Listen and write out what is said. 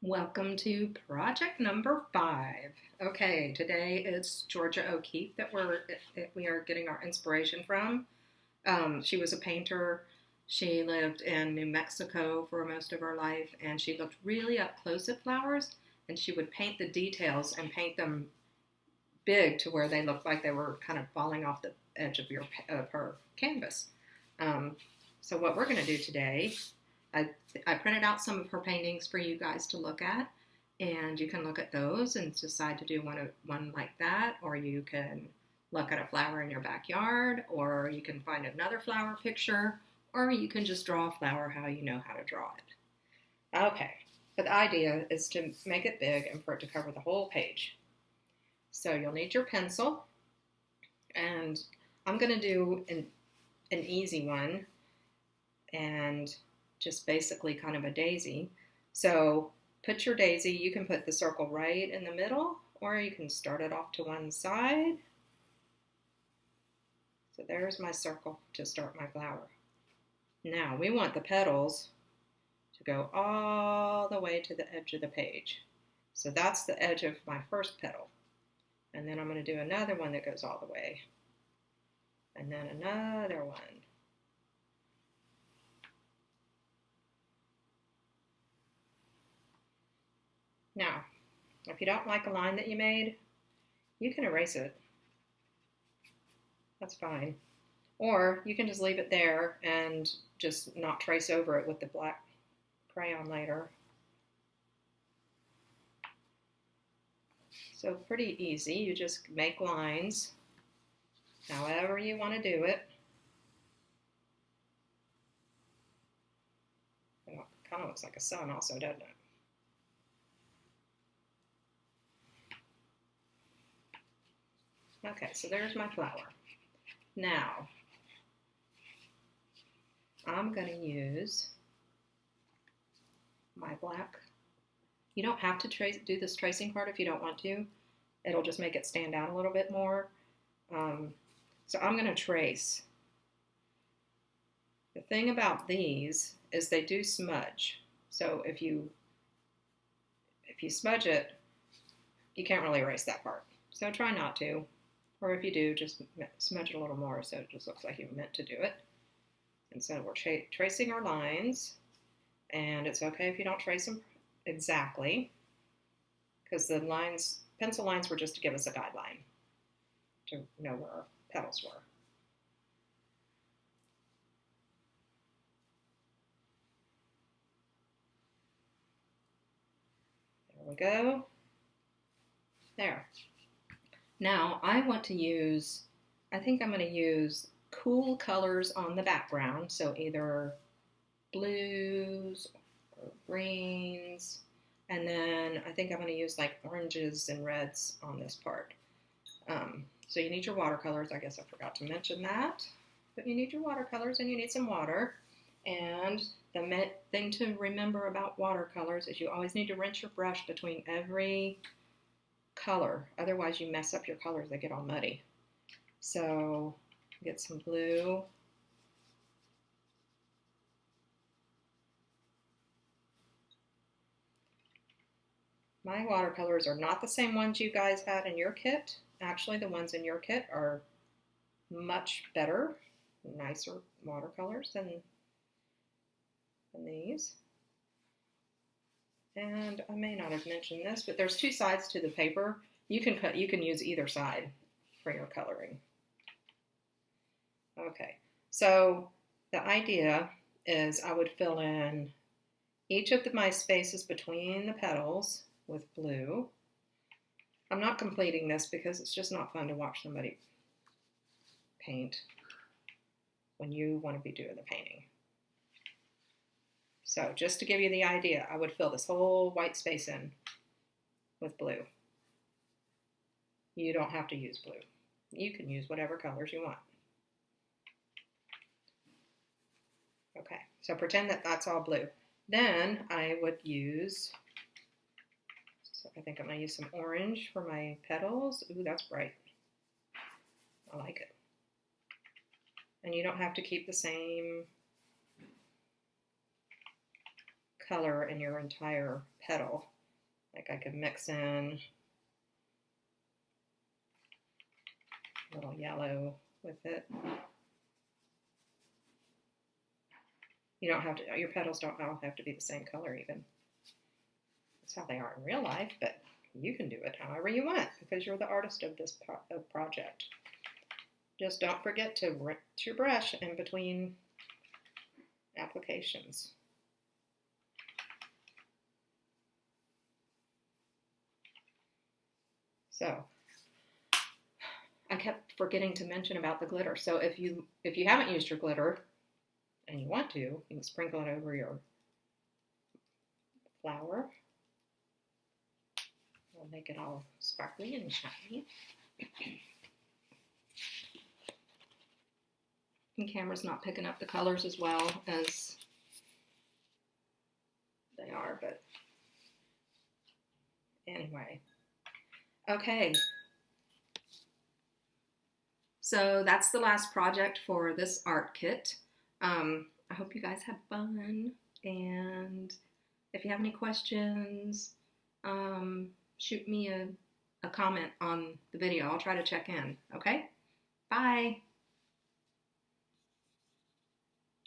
Welcome to project number 5. Okay, today it's Georgia O'Keeffe that we are getting our inspiration from. She was a painter. She lived in New Mexico for most of her life, and she looked really up close at flowers. And she would paint the details and paint them big to where they looked like they were kind of falling off the edge of her canvas. Um, so what we're going to do today, I, I printed out some of her paintings for you guys to look at, and you can look at those and decide to do one like that, or you can look at a flower in your backyard, or you can find another flower picture, or you can just draw a flower how you know how to draw it. Okay, but the idea is to make it big and for it to cover the whole page. So you'll need your pencil, and I'm going to do an easy one and just basically kind of a daisy. So put your daisy, you can put the circle right in the middle, or you can start it off to one side. So there's my circle to start my flower. Now we want the petals to go all the way to the edge of the page. So that's the edge of my first petal. And then I'm going to do another one that goes all the way. And then another one. Now, if you don't like a line that you made, you can erase it. That's fine. Or you can just leave it there and just not trace over it with the black crayon later. So pretty easy. You just make lines however you want to do it. It kind of looks like a sun also, doesn't it? Okay, so there's my flower. Now, I'm going to use my black. You don't have to do this tracing part if you don't want to. It'll just make it stand out a little bit more. So I'm going to trace. The thing about these is they do smudge. So if you smudge it, you can't really erase that part. So try not to. Or if you do, just smudge it a little more so it just looks like you meant to do it. And so we're tracing our lines. And it's okay if you don't trace them exactly, because the pencil lines were just to give us a guideline to know where our petals were. There we go. There. Now I want to use, I think I'm going to use cool colors on the background, so either blues or greens, and then I think I'm going to use like oranges and reds on this part. So you need your watercolors. I guess I forgot to mention that, but you need your watercolors and you need some water. And the thing to remember about watercolors is you always need to rinse your brush between every color. Otherwise you mess up your colors. They get all muddy. So get some blue. My watercolors are not the same ones you guys had in your kit. Actually, the ones in your kit are much better, nicer watercolors than these. And I may not have mentioned this, but there's two sides to the paper. You can use either side for your coloring. Okay, so the idea is I would fill in each of my spaces between the petals with blue. I'm not completing this because it's just not fun to watch somebody paint when you want to be doing the painting. So just to give you the idea, I would fill this whole white space in with blue. You don't have to use blue. You can use whatever colors you want. Okay, so pretend that that's all blue. Then I would use, so I think I'm going to use some orange for my petals. Ooh, that's bright. I like it. And you don't have to keep the same color in your entire petal. Like I could mix in a little yellow with it. You don't have to, your petals don't all have to be the same color even. That's how they are in real life, but you can do it however you want because you're the artist of this project. Just don't forget to rinse your brush in between applications. So, I kept forgetting to mention about the glitter. So if you haven't used your glitter and you want to, you can sprinkle it over your flower. It'll make it all sparkly and shiny. The camera's not picking up the colors as well as they are, but anyway. Okay. So that's the last project for this art kit. I hope you guys had fun, and if you have any questions, shoot me a comment on the video. I'll try to check in, okay? Bye!